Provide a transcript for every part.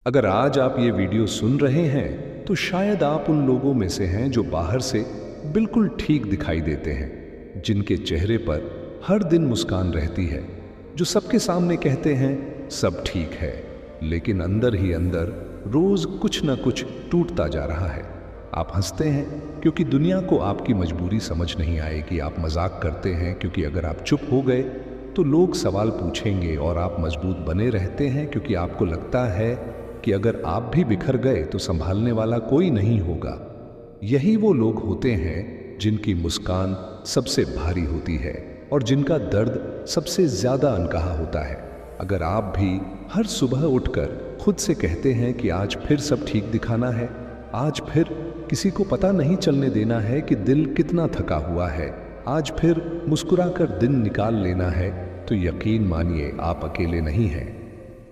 अगर आज आप ये वीडियो सुन रहे हैं तो शायद आप उन लोगों में से हैं जो बाहर से बिल्कुल ठीक दिखाई देते हैं, जिनके चेहरे पर हर दिन मुस्कान रहती है, जो सबके सामने कहते हैं सब ठीक है, लेकिन अंदर ही अंदर रोज कुछ ना कुछ टूटता जा रहा है। आप हंसते हैं क्योंकि दुनिया को आपकी मजबूरी समझ नहीं आएगी। आप मजाक करते हैं क्योंकि अगर आप चुप हो गए तो लोग सवाल पूछेंगे, और आप मजबूत बने रहते हैं क्योंकि आपको लगता है कि अगर आप भी बिखर गए तो संभालने वाला कोई नहीं होगा। यही वो लोग होते हैं जिनकी मुस्कान सबसे भारी होती है और जिनका दर्द सबसे ज्यादा अनकहा होता है। अगर आप भी हर सुबह उठकर खुद से कहते हैं कि आज फिर सब ठीक दिखाना है, आज फिर किसी को पता नहीं चलने देना है कि दिल कितना थका हुआ है, आज फिर मुस्कुराकर दिन निकाल लेना है, तो यकीन मानिए आप अकेले नहीं हैं।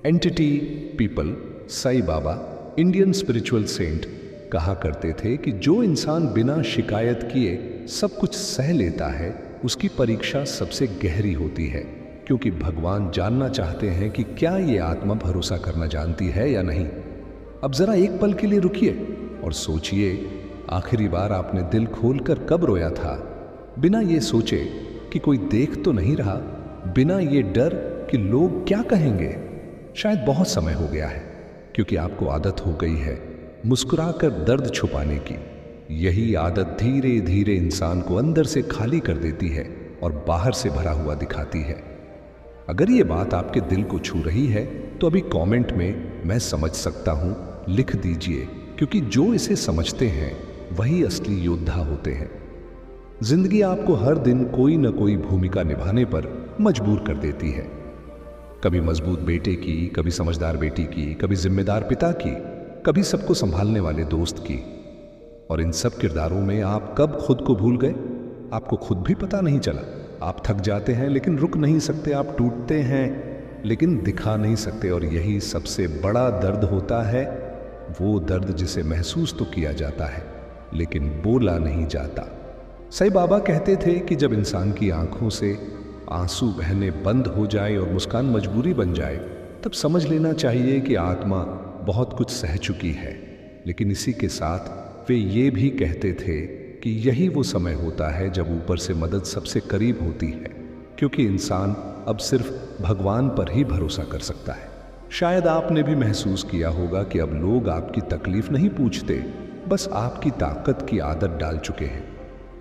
Entity people Sai Baba, Indian spiritual Saint, कहा करते थे कि जो इंसान बिना शिकायत किए सब कुछ सह लेता है, उसकी परीक्षा सबसे गहरी होती है, क्योंकि भगवान जानना चाहते हैं कि क्या ये आत्मा भरोसा करना जानती है या नहीं। अब जरा एक पल के लिए रुकिए और सोचिए, आखिरी बार आपने दिल खोलकर कब रोया था, बिना ये सोचे कि कोई देख तो नहीं रहा, बिना ये डर कि लोग क्या कहेंगे। शायद बहुत समय हो गया है, क्योंकि आपको आदत हो गई है मुस्कुराकर दर्द छुपाने की। यही आदत धीरे धीरे इंसान को अंदर से खाली कर देती है और बाहर से भरा हुआ दिखाती है। अगर ये बात आपके दिल को छू रही है तो अभी कमेंट में मैं समझ सकता हूं लिख दीजिए, क्योंकि जो इसे समझते हैं वही असली योद्धा होते हैं। जिंदगी आपको हर दिन कोई न कोई भूमिका निभाने पर मजबूर कर देती है। कभी मजबूत बेटे की, कभी समझदार बेटी की, कभी जिम्मेदार पिता की, कभी सबको संभालने वाले दोस्त की। और इन सब किरदारों में आप कब खुद को भूल गए, आपको खुद भी पता नहीं चला। आप थक जाते हैं लेकिन रुक नहीं सकते, आप टूटते हैं लेकिन दिखा नहीं सकते। और यही सबसे बड़ा दर्द होता है, वो दर्द जिसे महसूस तो किया जाता है लेकिन बोला नहीं जाता। साईं बाबा कहते थे कि जब इंसान की आंखों से आंसू बहने बंद हो जाए और मुस्कान मजबूरी बन जाए, तब समझ लेना चाहिए कि आत्मा बहुत कुछ सह चुकी है। लेकिन इसी के साथ वे ये भी कहते थे कि यही वो समय होता है जब ऊपर से मदद सबसे करीब होती है, क्योंकि इंसान अब सिर्फ भगवान पर ही भरोसा कर सकता है। शायद आपने भी महसूस किया होगा कि अब लोग आपकी तकलीफ नहीं पूछते, बस आपकी ताकत की आदत डाल चुके हैं।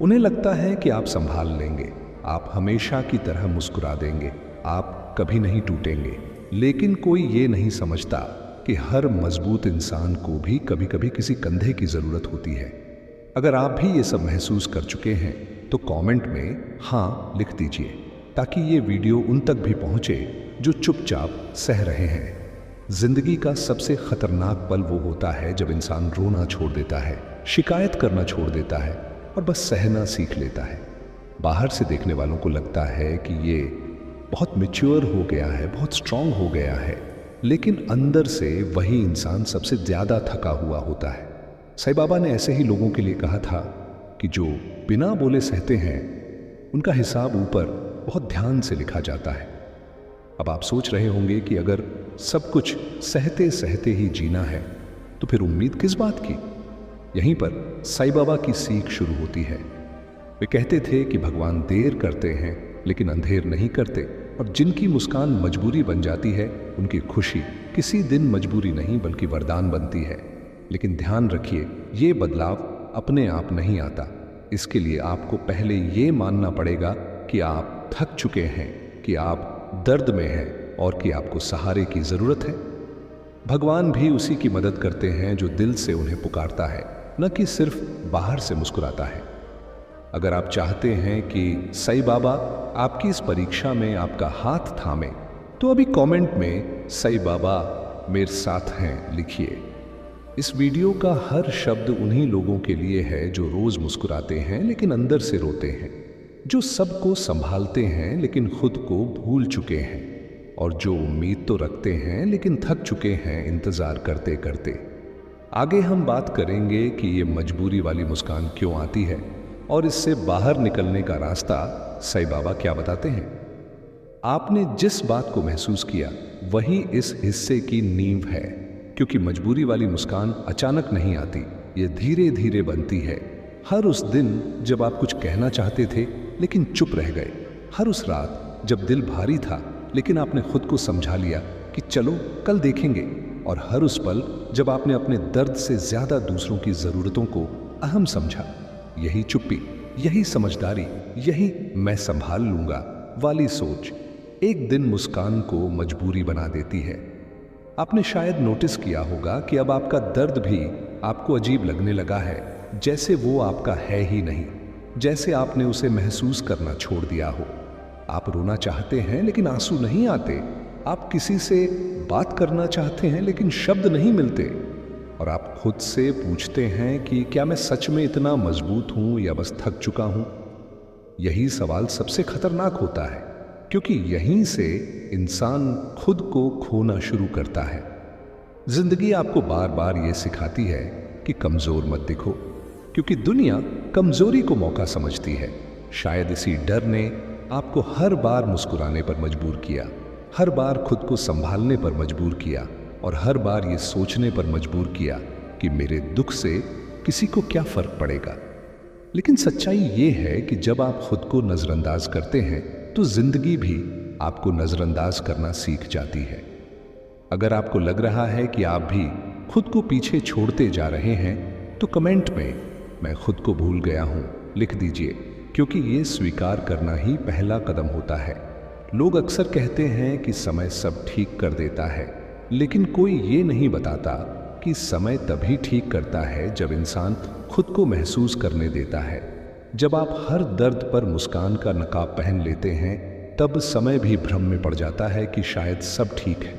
उन्हें लगता है कि आप संभाल लेंगे, आप हमेशा की तरह मुस्कुरा देंगे, आप कभी नहीं टूटेंगे। लेकिन कोई ये नहीं समझता कि हर मजबूत इंसान को भी कभी कभी किसी कंधे की जरूरत होती है। अगर आप भी ये सब महसूस कर चुके हैं तो कमेंट में हाँ लिख दीजिए, ताकि ये वीडियो उन तक भी पहुंचे जो चुपचाप सह रहे हैं। जिंदगी का सबसे खतरनाक पल वो होता है जब इंसान रोना छोड़ देता है, शिकायत करना छोड़ देता है और बस सहना सीख लेता है। बाहर से देखने वालों को लगता है कि ये बहुत मैच्योर हो गया है, बहुत स्ट्रांग हो गया है, लेकिन अंदर से वही इंसान सबसे ज्यादा थका हुआ होता है। साईं बाबा ने ऐसे ही लोगों के लिए कहा था कि जो बिना बोले सहते हैं, उनका हिसाब ऊपर बहुत ध्यान से लिखा जाता है। अब आप सोच रहे होंगे कि अगर सब कुछ सहते सहते ही जीना है तो फिर उम्मीद किस बात की। यहीं पर साईं बाबा की सीख शुरू होती है। वे कहते थे कि भगवान देर करते हैं लेकिन अंधेर नहीं करते, और जिनकी मुस्कान मजबूरी बन जाती है उनकी खुशी किसी दिन मजबूरी नहीं बल्कि वरदान बनती है। लेकिन ध्यान रखिए, ये बदलाव अपने आप नहीं आता। इसके लिए आपको पहले ये मानना पड़ेगा कि आप थक चुके हैं, कि आप दर्द में हैं और कि आपको सहारे की जरूरत है। भगवान भी उसी की मदद करते हैं जो दिल से उन्हें पुकारता है, न कि सिर्फ बाहर से मुस्कुराता है। अगर आप चाहते हैं कि साईं बाबा आपकी इस परीक्षा में आपका हाथ थामे, तो अभी कमेंट में साईं बाबा मेरे साथ हैं लिखिए। इस वीडियो का हर शब्द उन्हीं लोगों के लिए है जो रोज मुस्कुराते हैं लेकिन अंदर से रोते हैं, जो सबको संभालते हैं लेकिन खुद को भूल चुके हैं, और जो उम्मीद तो रखते हैं लेकिन थक चुके हैं इंतजार करते करते। आगे हम बात करेंगे कि ये मजबूरी वाली मुस्कान क्यों आती है और इससे बाहर निकलने का रास्ता साईं बाबा क्या बताते हैं। आपने जिस बात को महसूस किया वही इस हिस्से की नींव है। क्योंकि मजबूरी वाली मुस्कान अचानक नहीं आती, ये धीरे धीरे बनती है। हर उस दिन जब आप कुछ कहना चाहते थे लेकिन चुप रह गए, हर उस रात जब दिल भारी था लेकिन आपने खुद को समझा लिया कि चलो कल देखेंगे, और हर उस पल जब आपने अपने दर्द से ज्यादा दूसरों की जरूरतों को अहम समझा। यही चुप्पी, यही समझदारी, यही मैं संभाल लूंगा वाली सोच एक दिन मुस्कान को मजबूरी बना देती है। आपने शायद नोटिस किया होगा कि अब आपका दर्द भी आपको अजीब लगने लगा है, जैसे वो आपका है ही नहीं, जैसे आपने उसे महसूस करना छोड़ दिया हो। आप रोना चाहते हैं लेकिन आंसू नहीं आते, आप किसी से बात करना चाहते हैं लेकिन शब्द नहीं मिलते, और आप खुद से पूछते हैं कि क्या मैं सच में इतना मजबूत हूं या बस थक चुका हूं। यही सवाल सबसे खतरनाक होता है, क्योंकि यहीं से इंसान खुद को खोना शुरू करता है। जिंदगी आपको बार बार ये सिखाती है कि कमजोर मत दिखो, क्योंकि दुनिया कमजोरी को मौका समझती है। शायद इसी डर ने आपको हर बार मुस्कुराने पर मजबूर किया, हर बार खुद को संभालने पर मजबूर किया, और हर बार ये सोचने पर मजबूर किया कि मेरे दुख से किसी को क्या फर्क पड़ेगा। लेकिन सच्चाई ये है कि जब आप खुद को नजरअंदाज करते हैं तो जिंदगी भी आपको नजरअंदाज करना सीख जाती है। अगर आपको लग रहा है कि आप भी खुद को पीछे छोड़ते जा रहे हैं तो कमेंट में मैं खुद को भूल गया हूं लिख दीजिए, क्योंकि ये स्वीकार करना ही पहला कदम होता है। लोग अक्सर कहते हैं कि समय सब ठीक कर देता है, लेकिन कोई ये नहीं बताता कि समय तभी ठीक करता है जब इंसान खुद को महसूस करने देता है। जब आप हर दर्द पर मुस्कान का नकाब पहन लेते हैं तब समय भी भ्रम में पड़ जाता है कि शायद सब ठीक है।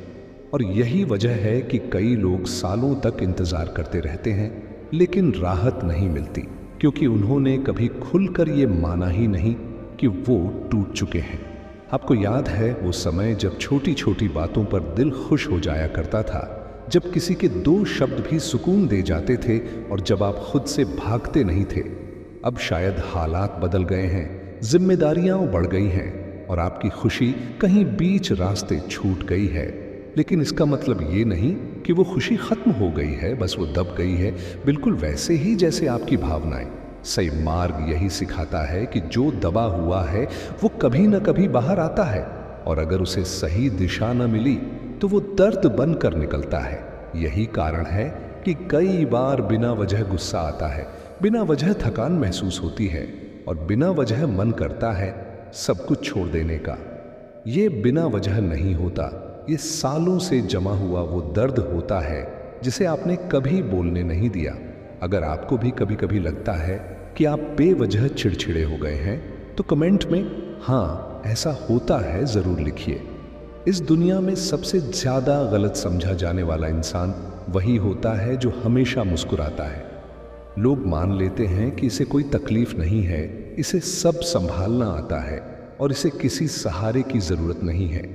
और यही वजह है कि कई लोग सालों तक इंतजार करते रहते हैं लेकिन राहत नहीं मिलती, क्योंकि उन्होंने कभी खुलकर ये माना ही नहीं कि वो टूट चुके हैं। आपको याद है वो समय जब छोटी छोटी बातों पर दिल खुश हो जाया करता था, जब किसी के दो शब्द भी सुकून दे जाते थे और जब आप खुद से भागते नहीं थे। अब शायद हालात बदल गए हैं, जिम्मेदारियां बढ़ गई हैं और आपकी खुशी कहीं बीच रास्ते छूट गई है। लेकिन इसका मतलब ये नहीं कि वो खुशी खत्म हो गई है, बस वो दब गई है, बिल्कुल वैसे ही जैसे आपकी भावनाएं। सही मार्ग यही सिखाता है कि जो दबा हुआ है वो कभी न कभी बाहर आता है, और अगर उसे सही दिशा न मिली तो वो दर्द बनकर निकलता है। यही कारण है कि कई बार बिना वजह गुस्सा आता है, बिना वजह थकान महसूस होती है, और बिना वजह मन करता है सब कुछ छोड़ देने का। ये बिना वजह नहीं होता, ये सालों से जमा हुआ वो दर्द होता है जिसे आपने कभी बोलने नहीं दिया। अगर आपको भी कभी कभी लगता है कि आप बेवजह चिड़चिड़े हो गए हैं तो कमेंट में हाँ ऐसा होता है जरूर लिखिए। इस दुनिया में सबसे ज्यादा गलत समझा जाने वाला इंसान वही होता है जो हमेशा मुस्कुराता है। लोग मान लेते हैं कि इसे कोई तकलीफ नहीं है, इसे सब संभालना आता है और इसे किसी सहारे की जरूरत नहीं है।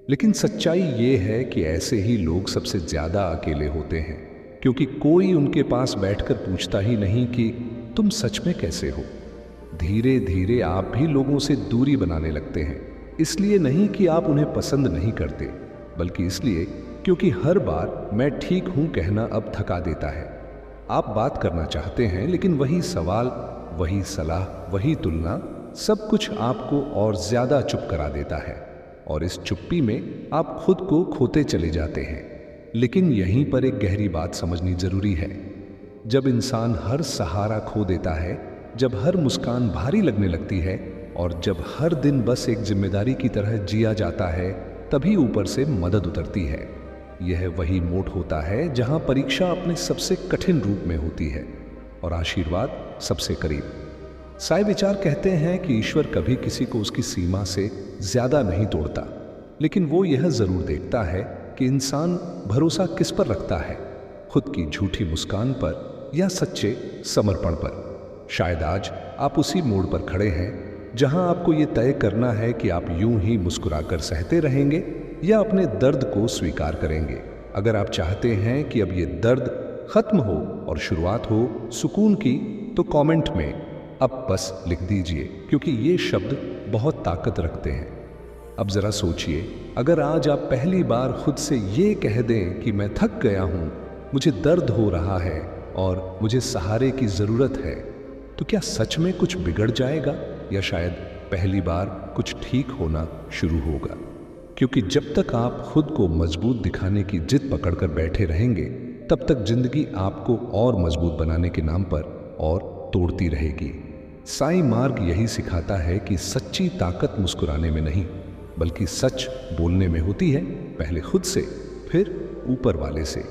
लेकिन सच्चाई ये है कि ऐसे ही लोग सबसे ज्यादा अकेले होते हैं, क्योंकि कोई उनके पास बैठकर पूछता ही नहीं कि तुम सच में कैसे हो। धीरे धीरे आप भी लोगों से दूरी बनाने लगते हैं, इसलिए नहीं कि आप उन्हें पसंद नहीं करते, बल्कि इसलिए क्योंकि हर बार मैं ठीक हूं कहना अब थका देता है। आप बात करना चाहते हैं लेकिन वही सवाल, वही सलाह, वही तुलना, सब कुछ आपको और ज्यादा चुप करा देता है, और इस चुप्पी में आप खुद को खोते चले जाते हैं। लेकिन यहीं पर एक गहरी बात समझनी जरूरी है। जब इंसान हर सहारा खो देता है, जब हर मुस्कान भारी लगने लगती है और जब हर दिन बस एक जिम्मेदारी की तरह जिया जाता है, तभी ऊपर से मदद उतरती है। यह वही मोड़ होता है जहां परीक्षा अपने सबसे कठिन रूप में होती है और आशीर्वाद सबसे करीब। साई विचार कहते हैं कि ईश्वर कभी किसी को उसकी सीमा से ज्यादा नहीं तोड़ता, लेकिन वो यह जरूर देखता है कि इंसान भरोसा किस पर रखता है, खुद की झूठी मुस्कान पर या सच्चे समर्पण पर। शायद आज आप उसी मोड़ पर खड़े हैं जहां आपको ये तय करना है कि आप यूं ही मुस्कुराकर सहते रहेंगे या अपने दर्द को स्वीकार करेंगे। अगर आप चाहते हैं कि अब ये दर्द खत्म हो और शुरुआत हो सुकून की, तो कमेंट में अब बस लिख दीजिए, क्योंकि ये शब्द बहुत ताकत रखते हैं। अब जरा सोचिए, अगर आज आप पहली बार खुद से ये कह दें कि मैं थक गया हूं, मुझे दर्द हो रहा है और मुझे सहारे की जरूरत है, तो क्या सच में कुछ बिगड़ जाएगा या शायद पहली बार कुछ ठीक होना शुरू होगा? क्योंकि जब तक आप खुद को मजबूत दिखाने की जिद पकड़कर बैठे रहेंगे, तब तक जिंदगी आपको और मजबूत बनाने के नाम पर और तोड़ती रहेगी। साईं मार्ग यही सिखाता है कि सच्ची ताकत मुस्कुराने में नहीं, बल्कि सच बोलने में होती है, पहले खुद से, फिर ऊपर वाले से।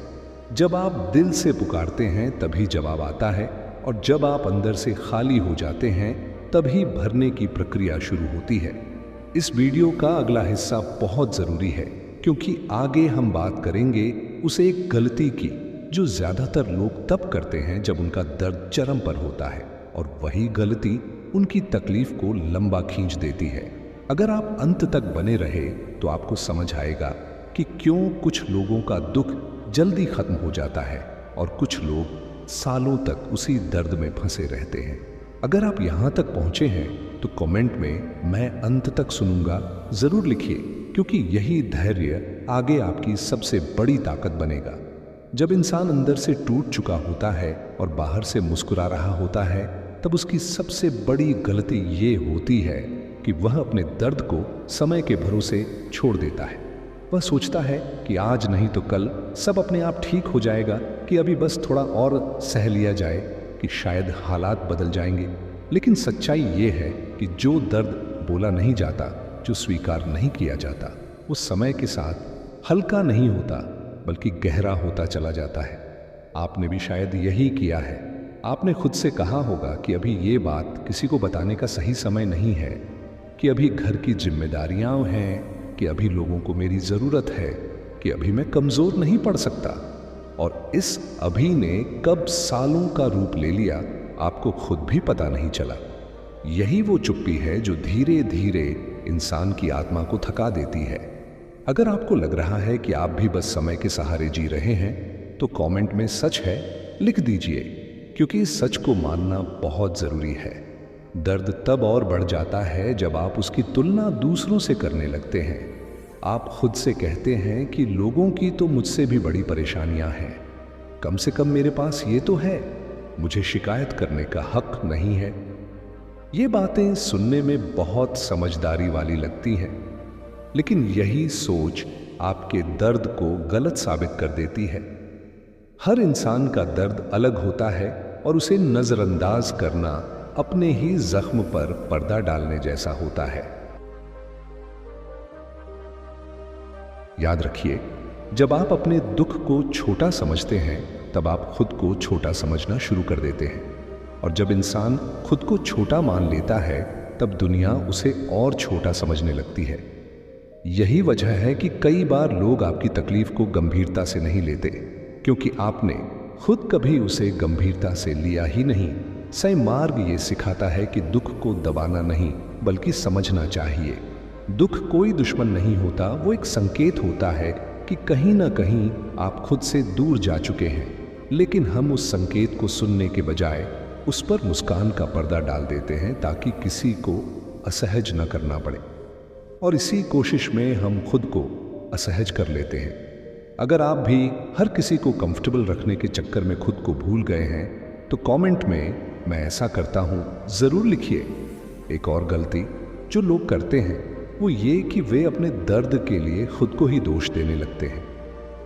जब आप दिल से पुकारते हैं तभी जवाब आता है, और जब आप अंदर से खाली हो जाते हैं तभी भरने की प्रक्रिया शुरू होती है। इस वीडियो का अगला हिस्सा बहुत ज़रूरी है, क्योंकि आगे हम बात करेंगे उस एक गलती की जो ज़्यादातर लोग तब करते हैं जब उनका दर्द चरम पर होता है, और वही गलती उनकी तकलीफ को लंबा खींच देती है। अगर आप अंत तक बने रहे तो आपको समझ आएगा कि क्यों कुछ लोगों का दुख जल्दी खत्म हो जाता है और कुछ लोग सालों तक उसी दर्द में फंसे रहते हैं। अगर आप यहाँ तक पहुँचे हैं तो कमेंट में मैं अंत तक सुनूंगा ज़रूर लिखिए, क्योंकि यही धैर्य आगे आपकी सबसे बड़ी ताकत बनेगा। जब इंसान अंदर से टूट चुका होता है और बाहर से मुस्कुरा रहा होता है, तब उसकी सबसे बड़ी गलती ये होती है कि वह अपने दर्द को समय के भरोसे छोड़ देता है। वह सोचता है कि आज नहीं तो कल सब अपने आप ठीक हो जाएगा, कि अभी बस थोड़ा और सह लिया जाए, कि शायद हालात बदल जाएंगे। लेकिन सच्चाई ये है कि जो दर्द बोला नहीं जाता, जो स्वीकार नहीं किया जाता, वो समय के साथ हल्का नहीं होता बल्कि गहरा होता चला जाता है। आपने भी शायद यही किया है। आपने खुद से कहा होगा कि अभी ये बात किसी को बताने का सही समय नहीं है, कि अभी घर की जिम्मेदारियां हैं, कि अभी लोगों को मेरी ज़रूरत है, कि अभी मैं कमज़ोर नहीं पड़ सकता। और इस अभी ने कब सालों का रूप ले लिया, आपको खुद भी पता नहीं चला। यही वो चुप्पी है जो धीरे धीरे इंसान की आत्मा को थका देती है। अगर आपको लग रहा है कि आप भी बस समय के सहारे जी रहे हैं, तो कमेंट में सच है लिख दीजिए, क्योंकि इस सच को मानना बहुत ज़रूरी है। दर्द तब और बढ़ जाता है जब आप उसकी तुलना दूसरों से करने लगते हैं। आप खुद से कहते हैं कि लोगों की तो मुझसे भी बड़ी परेशानियां हैं, कम से कम मेरे पास ये तो है, मुझे शिकायत करने का हक नहीं है। ये बातें सुनने में बहुत समझदारी वाली लगती हैं, लेकिन यही सोच आपके दर्द को गलत साबित कर देती है। हर इंसान का दर्द अलग होता है और उसे नजरअंदाज करना अपने ही जख्म पर पर्दा डालने जैसा होता है। याद रखिए, जब आप अपने दुख को छोटा समझते हैं, तब आप खुद को छोटा समझना शुरू कर देते हैं। और जब इंसान खुद को छोटा मान लेता है, तब दुनिया उसे और छोटा समझने लगती है। यही वजह है कि कई बार लोग आपकी तकलीफ को गंभीरता से नहीं लेते, क्योंकि आपने खुद कभी उसे गंभीरता से लिया ही नहीं। साईं मार्ग ये सिखाता है कि दुख को दबाना नहीं, बल्कि समझना चाहिए। दुख कोई दुश्मन नहीं होता, वो एक संकेत होता है कि कहीं ना कहीं आप खुद से दूर जा चुके हैं। लेकिन हम उस संकेत को सुनने के बजाय उस पर मुस्कान का पर्दा डाल देते हैं, ताकि किसी को असहज न करना पड़े। और इसी कोशिश में हम खुद को असहज कर लेते हैं। अगर आप भी हर किसी को कंफर्टेबल रखने के चक्कर में खुद को भूल गए हैं, तो कमेंट में मैं ऐसा करता हूं जरूर लिखिए। एक और गलती जो लोग करते हैं वो ये कि वे अपने दर्द के लिए खुद को ही दोष देने लगते हैं।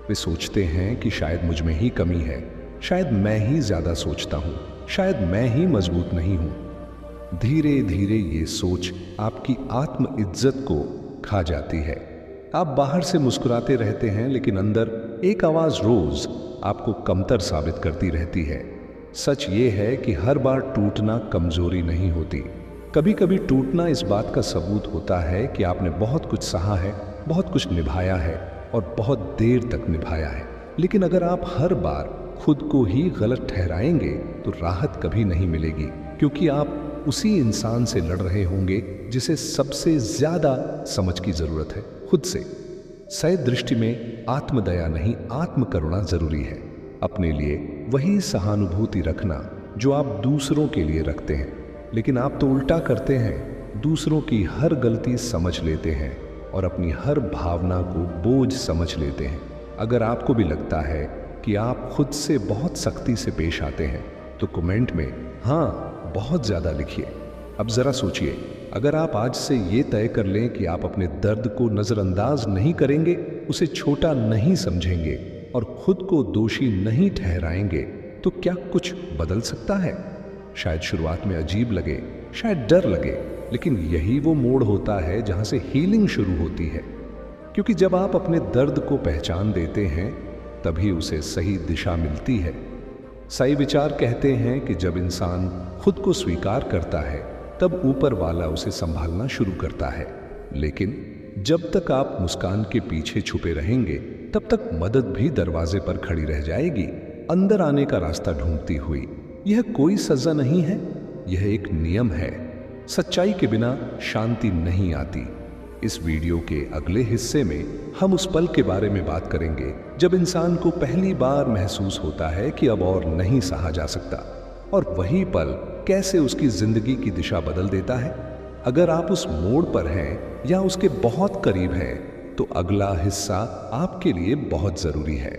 वे सोचते हैं कि शायद मुझ में ही कमी है, शायद मैं ही ज्यादा सोचता हूं, शायद मैं ही मजबूत नहीं हूं। धीरे धीरे ये सोच आपकी आत्म इज्जत को खा जाती है। आप बाहर से मुस्कुराते रहते हैं, लेकिन अंदर एक आवाज रोज आपको कमतर साबित करती रहती है। सच ये है कि हर बार टूटना कमजोरी नहीं होती। कभी कभी टूटना इस बात का सबूत होता है कि आपने बहुत कुछ सहा है, बहुत कुछ निभाया है और बहुत देर तक निभाया है। लेकिन अगर आप हर बार खुद को ही गलत ठहराएंगे तो राहत कभी नहीं मिलेगी, क्योंकि आप उसी इंसान से लड़ रहे होंगे जिसे सबसे ज्यादा समझ की जरूरत है, खुद से। सही दृष्टि में आत्मदया नहीं, आत्मकरुणा जरूरी है। अपने लिए वही सहानुभूति रखना जो आप दूसरों के लिए रखते हैं। लेकिन आप तो उल्टा करते हैं, दूसरों की हर गलती समझ लेते हैं, और अपनी हर भावना को बोझ समझ लेते हैं। अगर आपको भी लगता है कि आप खुद से बहुत सख्ती से पेश आते हैं तो कमेंट में हाँ बहुत ज़्यादा लिखिए। अब ज़रा सोचिए, अगर आप आज से ये तय कर लें कि आप अपने दर्द को नज़रअंदाज नहीं करेंगे, उसे छोटा नहीं समझेंगे और खुद को दोषी नहीं ठहराएंगे, तो क्या कुछ बदल सकता है? शायद शुरुआत में अजीब लगे, शायद डर लगे, लेकिन यही वो मोड़ होता है जहां से हीलिंग शुरू होती है। क्योंकि जब आप अपने दर्द को पहचान देते हैं तभी उसे सही दिशा मिलती है। सही विचार कहते हैं कि जब इंसान खुद को स्वीकार करता है तब ऊपर वाला उसे संभालना शुरू करता है। लेकिन जब तक आप मुस्कान के पीछे छुपे रहेंगे तब तक मदद भी दरवाजे पर खड़ी रह जाएगी, अंदर आने का रास्ता ढूंढती हुई। यह कोई सजा नहीं है, यह एक नियम है। सच्चाई के बिना शांति नहीं आती। इस वीडियो के अगले हिस्से में हम उस पल के बारे में बात करेंगे जब इंसान को पहली बार महसूस होता है कि अब और नहीं सहा जा सकता, और वही पल कैसे उसकी जिंदगी की दिशा बदल देता है। अगर आप उस मोड़ पर हैं या उसके बहुत करीब हैं तो अगला हिस्सा आपके लिए बहुत जरूरी है।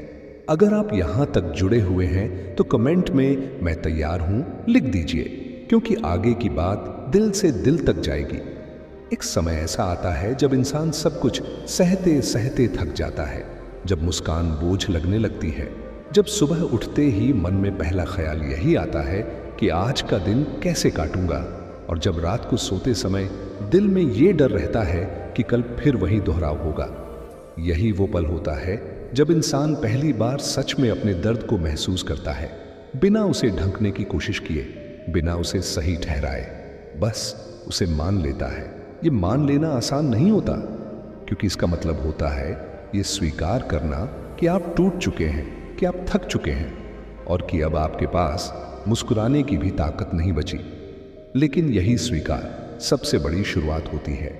अगर आप यहां तक जुड़े हुए हैं तो कमेंट में मैं तैयार हूं लिख दीजिए, क्योंकि आगे की बात दिल से दिल तक जाएगी। एक समय ऐसा आता है जब इंसान सब कुछ सहते सहते थक जाता है, जब मुस्कान बोझ लगने लगती है, जब सुबह उठते ही मन में पहला ख्याल यही आता है कि आज का दिन कैसे काटूंगा, और जब रात को सोते समय दिल में ये डर रहता है कि कल फिर वही दोहराव होगा। यही वो पल होता है जब इंसान पहली बार सच में अपने दर्द को महसूस करता है, बिना उसे ढंकने की कोशिश किए, बिना उसे सही ठहराए, बस उसे मान लेता है। ये मान लेना आसान नहीं होता, क्योंकि इसका मतलब होता है ये स्वीकार करना कि आप टूट चुके हैं, कि आप थक चुके हैं, और कि अब आपके पास मुस्कुराने की भी ताकत नहीं बची। लेकिन यही स्वीकार सबसे बड़ी शुरुआत होती है।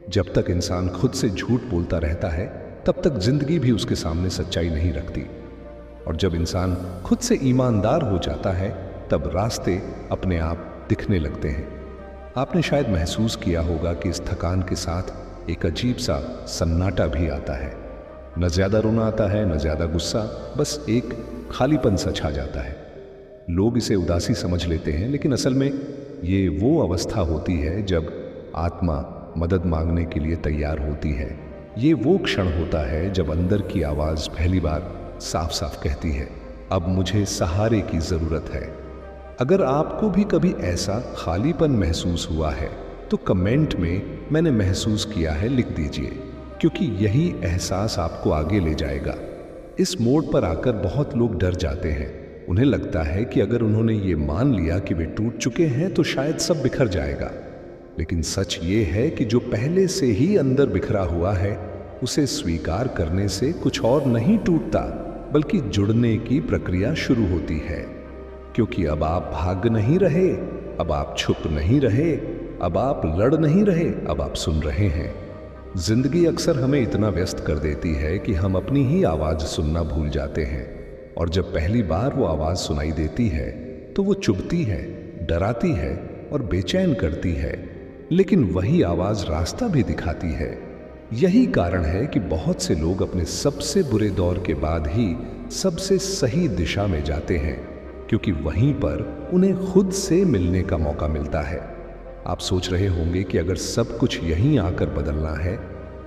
जब तक इंसान खुद से झूठ बोलता रहता है तब तक जिंदगी भी उसके सामने सच्चाई नहीं रखती, और जब इंसान खुद से ईमानदार हो जाता है तब रास्ते अपने आप दिखने लगते हैं। आपने शायद महसूस किया होगा कि इस थकान के साथ एक अजीब सा सन्नाटा भी आता है। न ज्यादा रोना आता है, न ज्यादा गुस्सा, बस एक खालीपन सा छा जाता है। लोग इसे उदासी समझ लेते हैं, लेकिन असल में ये वो अवस्था होती है जब आत्मा मदद मांगने के लिए तैयार होती है। ये वो क्षण होता है जब अंदर की आवाज पहली बार साफ साफ कहती है, अब मुझे सहारे की जरूरत है। अगर आपको भी कभी ऐसा खालीपन महसूस हुआ है तो कमेंट में मैंने महसूस किया है लिख दीजिए, क्योंकि यही एहसास आपको आगे ले जाएगा। इस मोड़ पर आकर बहुत लोग डर जाते हैं। उन्हें लगता है कि अगर उन्होंने ये मान लिया कि वे टूट चुके हैं तो शायद सब बिखर जाएगा। लेकिन सच ये है कि जो पहले से ही अंदर बिखरा हुआ है उसे स्वीकार करने से कुछ और नहीं टूटता, बल्कि जुड़ने की प्रक्रिया शुरू होती है। क्योंकि अब आप भाग नहीं रहे, अब आप छुप नहीं रहे, अब आप लड़ नहीं रहे, अब आप सुन रहे हैं। जिंदगी अक्सर हमें इतना व्यस्त कर देती है कि हम अपनी ही आवाज सुनना भूल जाते हैं, और जब पहली बार वो आवाज सुनाई देती है तो वो चुभती है, डराती है और बेचैन करती है, लेकिन वही आवाज रास्ता भी दिखाती है। यही कारण है कि बहुत से लोग अपने सबसे बुरे दौर के बाद ही सबसे सही दिशा में जाते हैं, क्योंकि वहीं पर उन्हें खुद से मिलने का मौका मिलता है। आप सोच रहे होंगे कि अगर सब कुछ यहीं आकर बदलना है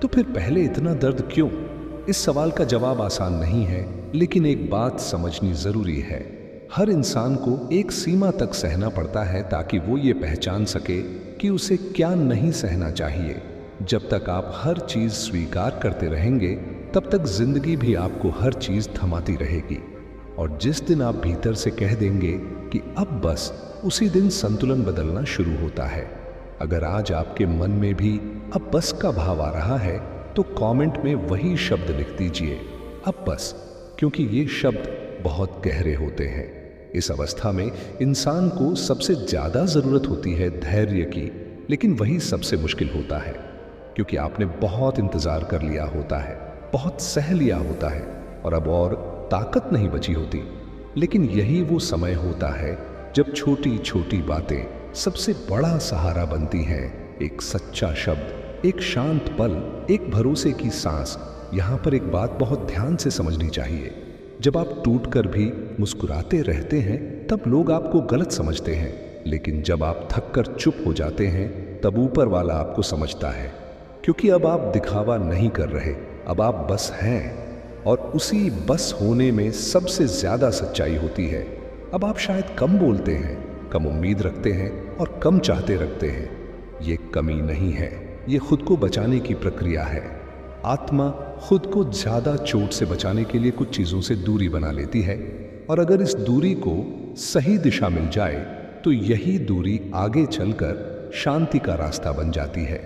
तो फिर पहले इतना दर्द क्यों? इस सवाल का जवाब आसान नहीं है, लेकिन एक बात समझनी जरूरी है। हर इंसान को एक सीमा तक सहना पड़ता है ताकि वो ये पहचान सके कि उसे क्या नहीं सहना चाहिए। जब तक आप हर चीज स्वीकार करते रहेंगे तब तक जिंदगी भी आपको हर चीज थमाती रहेगी, और जिस दिन आप भीतर से कह देंगे कि अब बस, उसी दिन संतुलन बदलना शुरू होता है। अगर आज आपके मन में भी अब बस का भाव आ रहा है तो कमेंट में वही शब्द लिख दीजिए, अब बस, क्योंकि ये शब्द बहुत गहरे होते हैं। इस अवस्था में इंसान को सबसे ज्यादा जरूरत होती है धैर्य की, लेकिन वही सबसे मुश्किल होता है, क्योंकि आपने बहुत इंतजार कर लिया होता है, बहुत सह लिया होता है, और अब और ताकत नहीं बची होती। लेकिन यही वो समय होता है जब छोटी छोटी बातें सबसे बड़ा सहारा बनती हैं। एक सच्चा शब्द, एक शांत पल, एक भरोसे की सांस। यहाँ पर एक बात बहुत ध्यान से समझनी चाहिए। जब आप टूटकर भी मुस्कुराते रहते हैं तब लोग आपको गलत समझते हैं, लेकिन जब आप थककर चुप हो जाते हैं तब ऊपर वाला आपको समझता है। क्योंकि अब आप दिखावा नहीं कर रहे, अब आप बस हैं। और उसी बस होने में सबसे ज्यादा सच्चाई होती है। अब आप शायद कम बोलते हैं, कम उम्मीद रखते हैं और कम चाहते रखते हैं। ये कमी नहीं है, ये खुद को बचाने की प्रक्रिया है। आत्मा खुद को ज्यादा चोट से बचाने के लिए कुछ चीजों से दूरी बना लेती है, और अगर इस दूरी को सही दिशा मिल जाए तो यही दूरी आगे चलकर शांति का रास्ता बन जाती है।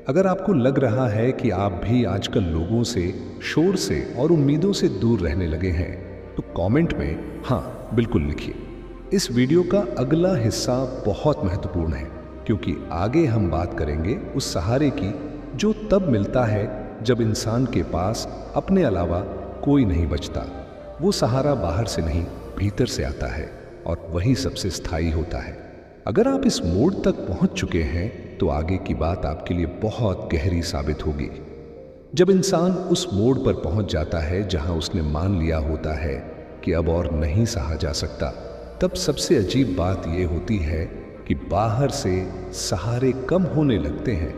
अगर आपको लग रहा है कि आप भी आजकल लोगों से, शोर से और उम्मीदों से दूर रहने लगे हैं, तो कमेंट में हाँ बिल्कुल लिखिए। इस वीडियो का अगला हिस्सा बहुत महत्वपूर्ण है, क्योंकि आगे हम बात करेंगे उस सहारे की जो तब मिलता है जब इंसान के पास अपने अलावा कोई नहीं बचता। वो सहारा बाहर से नहीं, भीतर से आता है, और वही सबसे स्थायी होता है। अगर आप इस मोड़ तक पहुंच चुके हैं तो आगे की बात आपके लिए बहुत गहरी साबित होगी। जब इंसान उस मोड़ पर पहुंच जाता है जहां उसने मान लिया होता है कि अब और नहीं सहा जा सकता, तब सबसे अजीब बात यह होती है कि बाहर से सहारे कम होने लगते हैं।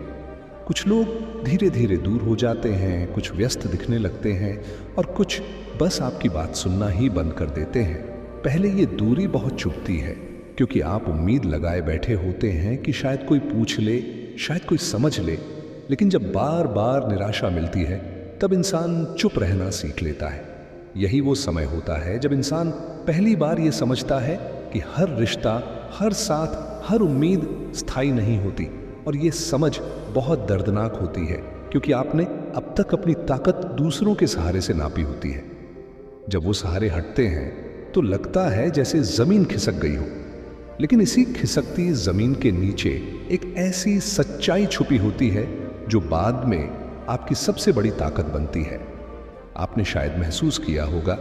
कुछ लोग धीरे धीरे दूर हो जाते हैं, कुछ व्यस्त दिखने लगते हैं, और कुछ बस आपकी बात सुनना ही बंद कर देते हैं। पहले ये दूरी बहुत चुभती है, क्योंकि आप उम्मीद लगाए बैठे होते हैं कि शायद कोई पूछ ले, शायद कोई समझ ले। लेकिन जब बार बार निराशा मिलती है तब इंसान चुप रहना सीख लेता है। यही वो समय होता है जब इंसान पहली बार ये समझता है कि हर रिश्ता, हर साथ, हर उम्मीद स्थायी नहीं होती। और ये समझ बहुत दर्दनाक होती है, क्योंकि आपने अब तक अपनी ताकत दूसरों के सहारे से नापी होती है। जब वो सहारे हटते हैं तो लगता है जैसे जमीन खिसक गई हो। लेकिन इसी खिसकती जमीन के नीचे एक ऐसी सच्चाई छुपी होती है जो बाद में आपकी सबसे बड़ी ताकत बनती है। आपने शायद महसूस किया होगा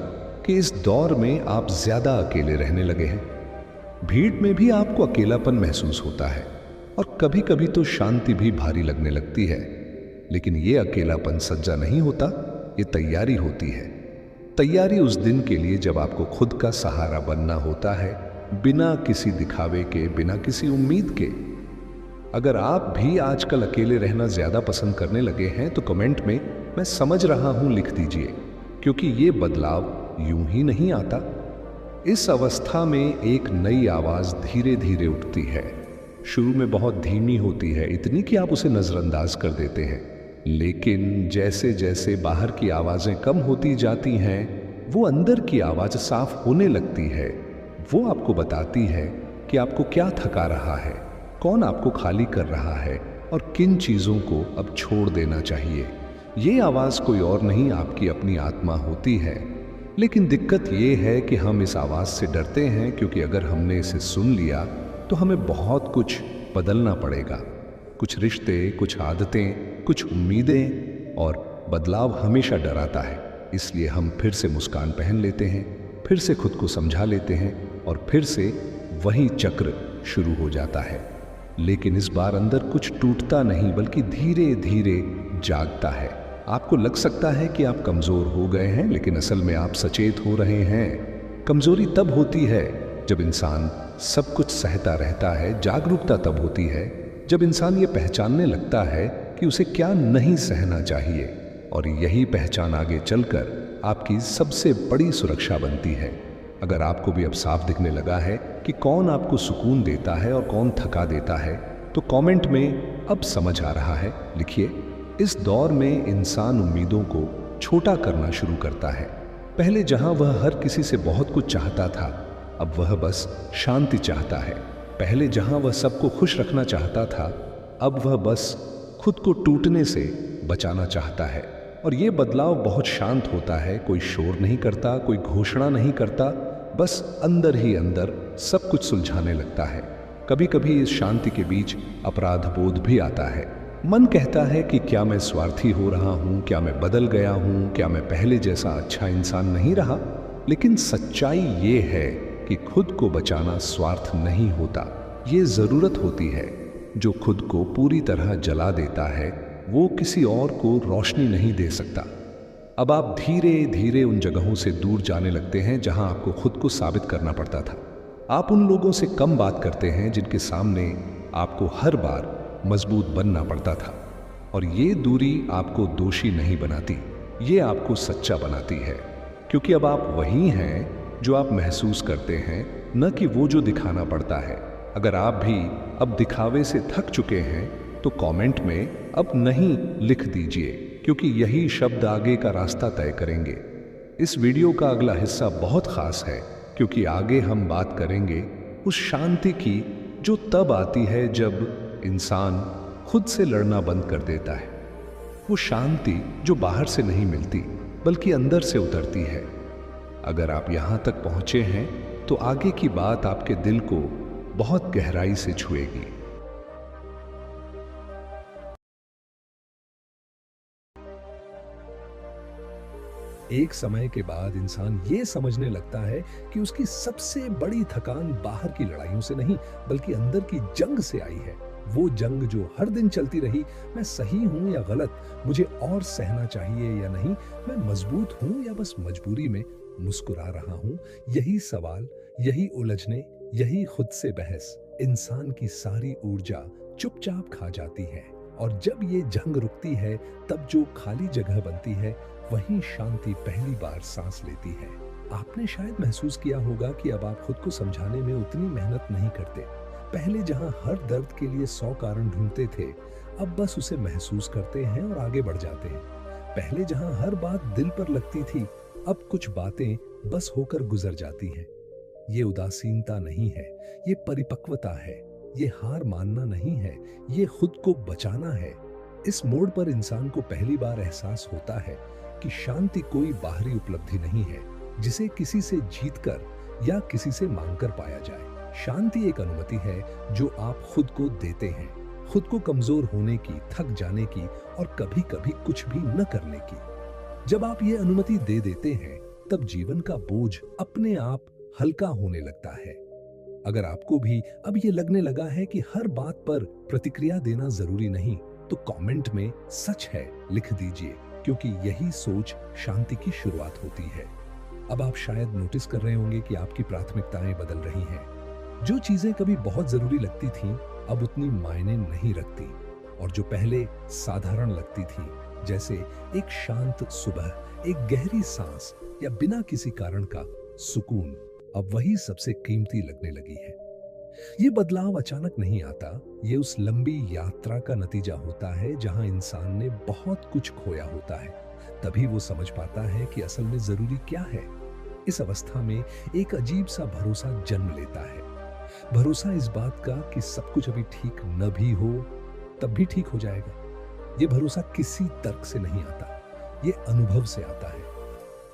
कि इस दौर में आप ज्यादा अकेले रहने लगे हैं। भीड़ में भी आपको अकेलापन महसूस होता है, और कभी कभी तो शांति भी भारी लगने लगती है। लेकिन ये अकेलापन सज्जा नहीं होता, ये तैयारी होती है। तैयारी उस दिन के लिए जब आपको खुद का सहारा बनना होता है, बिना किसी दिखावे के, बिना किसी उम्मीद के। अगर आप भी आजकल अकेले रहना ज्यादा पसंद करने लगे हैं तो कमेंट में मैं समझ रहा हूं लिख दीजिए, क्योंकि ये बदलाव यूं ही नहीं आता। इस अवस्था में एक नई आवाज धीरे धीरे उठती है। शुरू में बहुत धीमी होती है, इतनी कि आप उसे नजरअंदाज कर देते हैं। लेकिन जैसे जैसे बाहर की आवाजें कम होती जाती हैं, वो अंदर की आवाज साफ होने लगती है। वो आपको बताती है कि आपको क्या थका रहा है, कौन आपको खाली कर रहा है, और किन चीजों को अब छोड़ देना चाहिए। ये आवाज कोई और नहीं, आपकी अपनी आत्मा होती है। लेकिन दिक्कत ये है कि हम इस आवाज से डरते हैं, क्योंकि अगर हमने इसे सुन लिया तो हमें बहुत कुछ बदलना पड़ेगा। कुछ रिश्ते, कुछ आदतें, कुछ उम्मीदें, और बदलाव हमेशा डराता है। इसलिए हम फिर से मुस्कान पहन लेते हैं, फिर से खुद को समझा लेते हैं, और फिर से वही चक्र शुरू हो जाता है। लेकिन इस बार अंदर कुछ टूटता नहीं, बल्कि धीरे धीरे जागता है। आपको लग सकता है कि आप कमजोर हो गए हैं, लेकिन असल में आप सचेत हो रहे हैं। कमजोरी तब होती है जब इंसान सब कुछ सहता रहता है। जागरूकता तब होती है जब इंसान ये पहचानने लगता है कि उसे क्या नहीं सहना चाहिए, और यही पहचान आगे चलकर आपकी सबसे बड़ी सुरक्षा बनती है। अगर आपको भी अब साफ दिखने लगा है कि कौन आपको सुकून देता है और कौन थका देता है, तो कमेंट में अब समझ आ रहा है लिखिए। इस दौर में इंसान उम्मीदों को छोटा करना शुरू करता है। पहले जहां वह हर किसी से बहुत कुछ चाहता था, अब वह बस शांति चाहता है। पहले जहां वह सबको खुश रखना चाहता था, अब वह बस खुद को टूटने से बचाना चाहता है। और ये बदलाव बहुत शांत होता है, कोई शोर नहीं करता, कोई घोषणा नहीं करता, बस अंदर ही अंदर सब कुछ सुलझाने लगता है। कभी कभी इस शांति के बीच अपराध बोध भी आता है। मन कहता है कि क्या मैं स्वार्थी हो रहा हूं, क्या मैं बदल गया हूं, क्या मैं पहले जैसा अच्छा इंसान नहीं रहा। लेकिन सच्चाई ये है कि खुद को बचाना स्वार्थ नहीं होता, ये जरूरत होती है। जो खुद को पूरी तरह जला देता है वो किसी और को रोशनी नहीं दे सकता। अब आप धीरे धीरे उन जगहों से दूर जाने लगते हैं जहां आपको खुद को साबित करना पड़ता था। आप उन लोगों से कम बात करते हैं जिनके सामने आपको हर बार मजबूत बनना पड़ता था। और ये दूरी आपको दोषी नहीं बनाती, ये आपको सच्चा बनाती है, क्योंकि अब आप वही हैं जो आप महसूस करते हैं, न कि वो जो दिखाना पड़ता है। अगर आप भी अब दिखावे से थक चुके हैं तो कमेंट में अब नहीं लिख दीजिए, क्योंकि यही शब्द आगे का रास्ता तय करेंगे। इस वीडियो का अगला हिस्सा बहुत खास है, क्योंकि आगे हम बात करेंगे उस शांति की जो तब आती है जब इंसान खुद से लड़ना बंद कर देता है। वो शांति जो बाहर से नहीं मिलती बल्कि अंदर से उतरती है। अगर आप यहां तक पहुंचे हैं तो आगे की बात आपके दिल को बहुत गहराई से छुएगी। एक समय के बाद इंसान ये समझने लगता है कि उसकी सबसे बड़ी थकान बाहर की लड़ाइयों से नहीं बल्कि अंदर की जंग से आई है। वो जंग जो हर दिन चलती रही, मैं सही हूं या गलत, मुझे और सहना चाहिए या नहीं, मैं मजबूत हूं या बस मजबूरी में मुस्कुरा रहा हूं। यही सवाल, यही उलझने, यही खुद से बहस इंसान की सारी ऊर्जा चुपचाप खा जाती है। और जब ये जंग रुकती है तब जो खाली जगह बनती है वहीं शांति पहली बार सांस लेती है। आपने शायद महसूस किया होगा कि अब आप खुद को समझाने में उतनी मेहनत नहीं करते। पहले जहां हर दर्द के लिए 100 कारण ढूंढते थे, अब बस उसे महसूस करते हैं और आगे बढ़ जाते हैं। पहले जहां हर बात दिल पर लगती थी, अब कुछ बातें बस होकर गुजर जाती हैं। ये उदासीनता नहीं है, ये परिपक्वता है। ये हार मानना नहीं है, ये खुद को बचाना है। इस मोड़ पर इंसान को पहली बार एहसास होता है कि शांति कोई बाहरी उपलब्धि नहीं है जिसे किसी से जीतकर या किसी से मांगकर पाया जाए। शांति एक अनुमति है जो आप खुद को देते हैं, खुद को कमजोर होने की, थक जाने की और कभी-कभी कुछ भी न करने की। जब आप ये अनुमति दे देते हैं तब जीवन का बोझ अपने आप हल्का होने लगता है। अगर आपको भी अब ये लगने लगा है कि हर बात पर प्रतिक्रिया देना जरूरी नहीं, तो कमेंट में सच है लिख दीजिए, क्योंकि यही सोच शांति की शुरुआत होती है। अब आप शायद नोटिस कर रहे होंगे कि आपकी प्राथमिकताएं बदल रही हैं। जो चीजें कभी बहुत जरूरी लगती थीं, अब उतनी मायने नहीं रखती, और जो पहले साधारण लगती थी, जैसे एक शांत सुबह, एक गहरी सांस या बिना किसी कारण का सुकून, अब वही सबसे कीमती लगने लगी है। ये बदलाव अचानक नहीं आता, ये उस लंबी यात्रा का नतीजा होता है जहां इंसान ने बहुत कुछ खोया होता है। तभी वो समझ पाता है कि असल में जरूरी क्या है। इस अवस्था में एक अजीब सा भरोसा जन्म लेता है। भरोसा इस बात का कि सब कुछ अभी ठीक न भी हो तब भी ठीक हो जाएगा। ये भरोसा किसी तर्क से नहीं आता, ये अनुभव से आता है।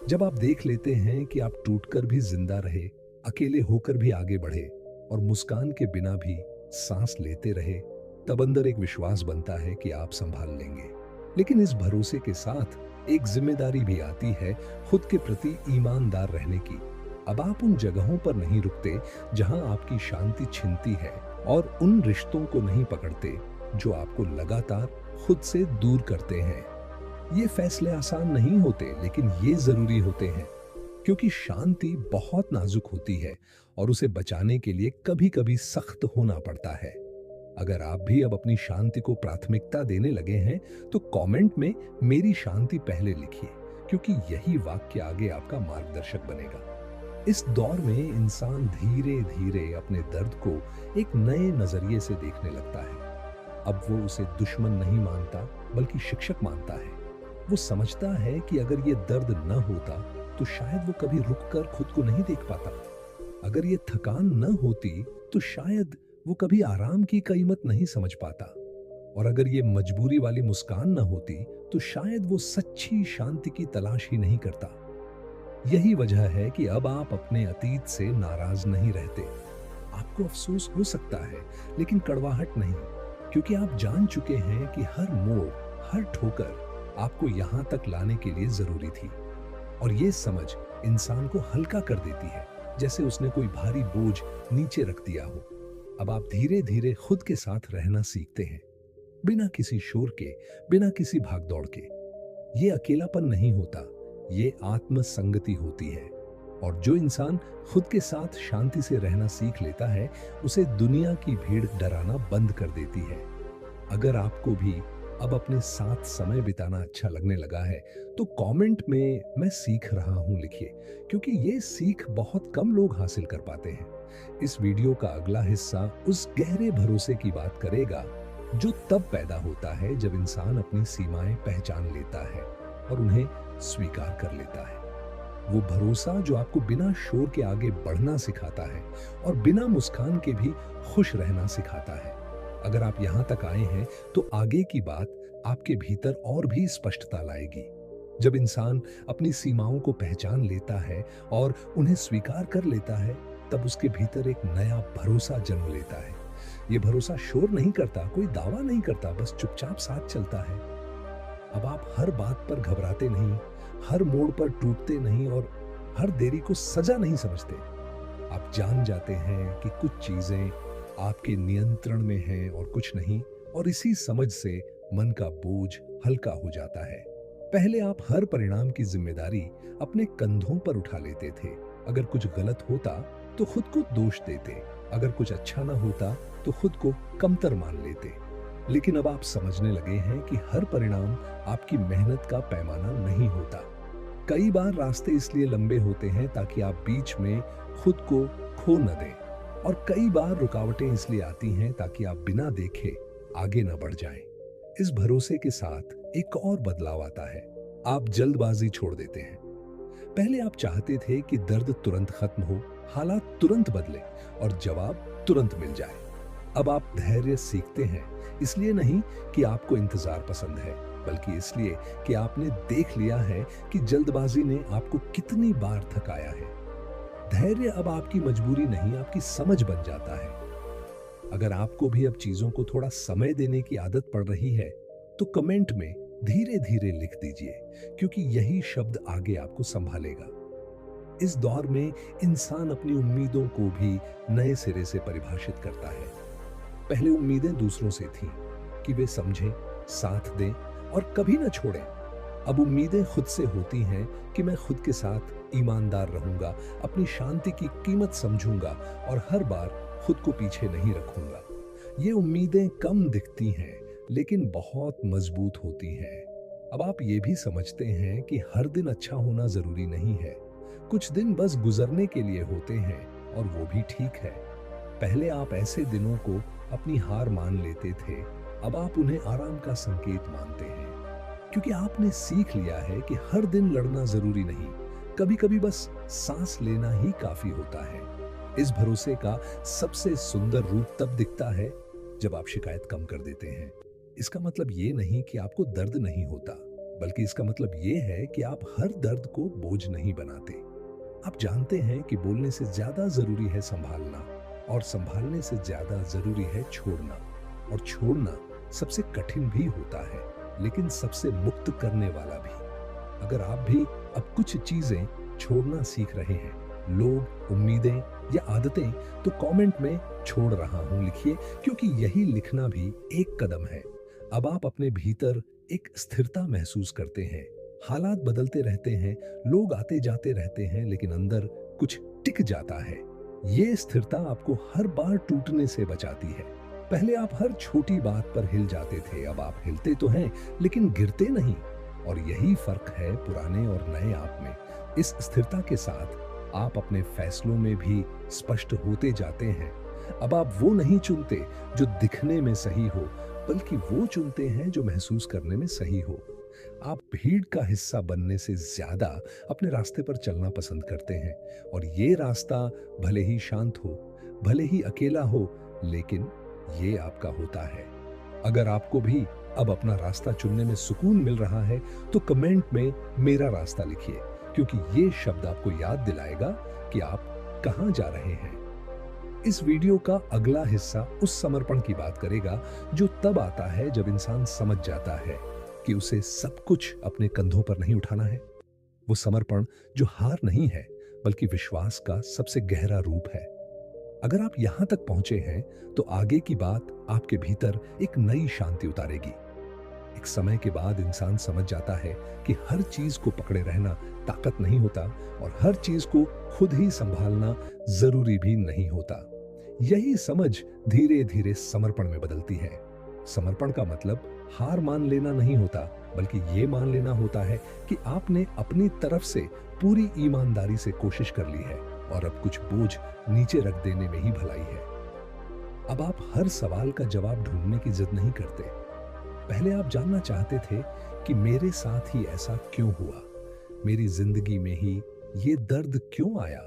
जब आप देख लेते हैं कि आप टूटकर भी जिंदा रहे, अकेले होकर भी आगे बढ़े और मुस्कान के बिना भी सांस लेते रहे, तब अंदर एक विश्वास बनता है कि आप संभाल लेंगे। लेकिन इस भरोसे के साथ एक जिम्मेदारी भी आती है, खुद के प्रति ईमानदार रहने की। अब आप उन जगहों पर नहीं रुकते जहां आपकी शांति छिनती है, और उन रिश्तों को नहीं पकड़ते जो आपको लगातार खुद से दूर करते हैं। ये फैसले आसान नहीं होते, लेकिन ये जरूरी होते हैं, क्योंकि शांति बहुत नाजुक होती है और उसे बचाने के लिए कभी-कभी सख्त होना पड़ता है। अगर आप भी अब अपनी शांति को प्राथमिकता देने लगे हैं, तो कमेंट में मेरी शांति पहले लिखिए, क्योंकि यही वाक्य आगे आपका मार्गदर्शक बनेगा। इस दौर में इंसान धीरे-धीरे अपने दर्द को एक नए नजरिए से देखने लगता है। अब वो उसे दुश्मन नहीं मानता, बल्कि शिक्षक मानता है। वो समझता है कि अगर ये दर्द न होता तो शायद वो कभी रुककर खुद को नहीं देख पाता। अगर ये थकान न होती तो शायद वो कभी आराम की कीमत नहीं समझ पाता। और अगर ये मजबूरी वाली मुस्कान न होती तो शायद वो सच्ची शांति की तलाश ही नहीं करता। यही वजह है कि अब आप अपने अतीत से नाराज नहीं रहते। आपको अफसोस हो सकता है, लेकिन कड़वाहट नहीं, क्योंकि आप जान चुके हैं कि हर मोड़, हर ठोकर आपको यहां तक लाने के लिए जरूरी थी। और ये समझ इंसान को हल्का कर देती है, जैसे उसने कोई भारी बोझ नीचे रख दिया हो। अब आप धीरे धीरे खुद के साथ रहना सीखते हैं। बिना किसी शोर के, बिना किसी भागदौड़ के। ये अकेलापन नहीं होता, ये आत्म संगति होती है। और जो इंसान खुद के साथ शांति से रहना सीख लेता है, उसे दुनिया की भीड़ डराना बंद कर देती है। अगर आपको भी अब अपने साथ समय बिताना अच्छा लगने लगा है, तो कमेंट में मैं सीख रहा हूं लिखिए, क्योंकि ये सीख बहुत कम लोग हासिल कर पाते हैं। इस वीडियो का अगला हिस्सा उस गहरे भरोसे की बात करेगा जो तब पैदा होता है जब इंसान अपनी सीमाएं पहचान लेता है और उन्हें स्वीकार कर लेता है। वो भरोसा जो आपको बिना शोर के आगे बढ़ना सिखाता है और बिना मुस्कान के भी खुश रहना सिखाता है। अगर आप यहाँ तक आए हैं तो आगे की बात आपके भीतर और भी स्पष्टता लाएगी। जब इंसान अपनी सीमाओं को पहचान लेता है और उन्हें स्वीकार कर लेता है, तब उसके भीतर एक नया भरोसा जन्म लेता है। ये भरोसा शोर नहीं करता, कोई दावा नहीं करता, बस चुपचाप साथ चलता है। अब आप हर बात पर घबराते नहीं, हर मोड़ पर टूटते नहीं और हर देरी को सजा नहीं समझते। आप जान जाते हैं कि कुछ चीजें आपके नियंत्रण में हैं और कुछ नहीं, और इसी समझ से मन का बोझ हल्का हो जाता है। पहले आप हर परिणाम की जिम्मेदारी अपने कंधों पर उठा लेते थे। अगर कुछ गलत होता तो खुद को दोष देते, अगर कुछ अच्छा ना होता तो खुद को कमतर मान लेते। लेकिन अब आप समझने लगे हैं कि हर परिणाम आपकी मेहनत का पैमाना नहीं होता। कई बार रास्ते इसलिए लंबे होते हैं ताकि आप बीच में खुद को खो न दें, और कई बार रुकावटें इसलिए आती हैं ताकि आप बिना देखे आगे न बढ़ जाएं। इस भरोसे के साथ एक और बदलाव आता है। आप जल्दबाजी छोड़ देते हैं। पहले आप चाहते थे कि दर्द तुरंत खत्म हो, हालात तुरंत बदले और जवाब तुरंत मिल जाए। अब आप धैर्य सीखते हैं, इसलिए नहीं कि आपको इंतजार पसंद है, बल्कि इसलिए कि आपने देख लिया है कि जल्दबाजी ने आपको कितनी बार थकाया है। धैर्य अब आपकी मजबूरी नहीं, आपकी समझ बन जाता है। अगर आपको भी अब चीजों को थोड़ा समय देने की आदत पड़ रही है, तो कमेंट में धीरे धीरे लिख दीजिए, क्योंकि यही शब्द आगे आपको संभालेगा। इस दौर में इंसान अपनी उम्मीदों को भी नए सिरे से परिभाषित करता है। पहले उम्मीदें दूसरों से थीं कि वे समझें, साथ दें और कभी न छोड़ें। अब उम्मीदें खुद से होती हैं कि मैं खुद के साथ ईमानदार रहूंगा, अपनी शांति की कीमत समझूंगा और हर बार खुद को पीछे नहीं रखूंगा। ये उम्मीदें कम दिखती हैं, लेकिन बहुत मजबूत होती हैं। अब आप ये भी समझते हैं कि हर दिन अच्छा होना जरूरी नहीं है, कुछ दिन बस गुजरने के लिए होते हैं, और वो भी ठीक है। पहले आप ऐसे दिनों को अपनी हार मान लेते थे, अब आप उन्हें आराम का संकेत मानते हैं, क्योंकि आपने सीख लिया है कि हर दिन लड़ना जरूरी नहीं, कभी कभी बस सांस लेना ही काफी होता है। इस भरोसे का सबसे सुंदर रूप तब दिखता है जब आप शिकायत कम कर देते हैं। इसका मतलब ये नहीं कि आपको दर्द नहीं होता, बल्कि इसका मतलब ये है कि आप हर दर्द को बोझ नहीं बनाते। आप जानते हैं कि बोलने से ज्यादा जरूरी है संभालना, और संभालने से ज्यादा जरूरी है छोड़ना, और छोड़ना सबसे कठिन भी होता है, लेकिन सबसे मुक्त करने वाला भी। अगर आप भी अब कुछ चीजें छोड़ना सीख रहे हैं, लोग, उम्मीदें या आदतें, तो कमेंट में छोड़ रहा हूं लिखिए, क्योंकि यही लिखना भी एक कदम है। अब आप अपने भीतर एक स्थिरता महसूस करते हैं। हालात बदलते रहते हैं, लोग आते जाते रहते हैं, लेकिन अंदर कुछ टिक जाता है। ये स्थिरता आपको हर बार टूटने से बचाती है। पहले आप हर छोटी बात पर हिल जाते थे, अब आप हिलते तो हैं लेकिन गिरते नहीं, और यही फर्क है पुराने और नए आप में। इस स्थिरता के साथ आप अपने फैसलों में भी स्पष्ट होते जाते हैं। अब आप वो नहीं चुनते जो दिखने में सही हो, बल्कि वो चुनते हैं जो महसूस करने में सही हो। आप भीड़ का हिस्सा बनने से ज्यादा अपने रास्ते पर चलना पसंद करते हैं, और ये रास्ता भले ही शांत हो, भले ही अकेला हो, लेकिन ये आपका होता है। अगर आपको भी अब अपना रास्ता चुनने में सुकून मिल रहा है, तो कमेंट में मेरा रास्ता लिखिए, क्योंकि ये शब्द आपको याद दिलाएगा कि आप कहां जा रहे हैं। इस वीडियो का अगला हिस्सा उस समर्पण की बात करेगा जो तब आता है जब इंसान समझ जाता है कि उसे सब कुछ अपने कंधों पर नहीं उठाना है। वो समर्पण जो हार नहीं है, बल्कि विश्वास का सबसे गहरा रूप है। अगर आप यहाँ तक पहुंचे हैं, तो आगे की बात आपके भीतर एक नई शांति उतारेगी। एक समय के बाद इंसान समझ जाता है कि हर चीज को पकड़े रहना ताकत नहीं होता और हर चीज को खुद ही संभालना जरूरी भी नहीं होता। यही समझ धीरे धीरे समर्पण में बदलती है। समर्पण का मतलब हार मान लेना नहीं होता, बल्कि ये मान लेना होता है कि आपने अपनी तरफ से पूरी ईमानदारी से कोशिश कर ली है और अब कुछ बोझ नीचे रख देने में ही भलाई है। अब आप हर सवाल का जवाब ढूंढने की जिद नहीं करते। पहले आप जानना चाहते थे कि मेरे साथ ही ऐसा क्यों हुआ, मेरी जिंदगी में ही ये दर्द क्यों आया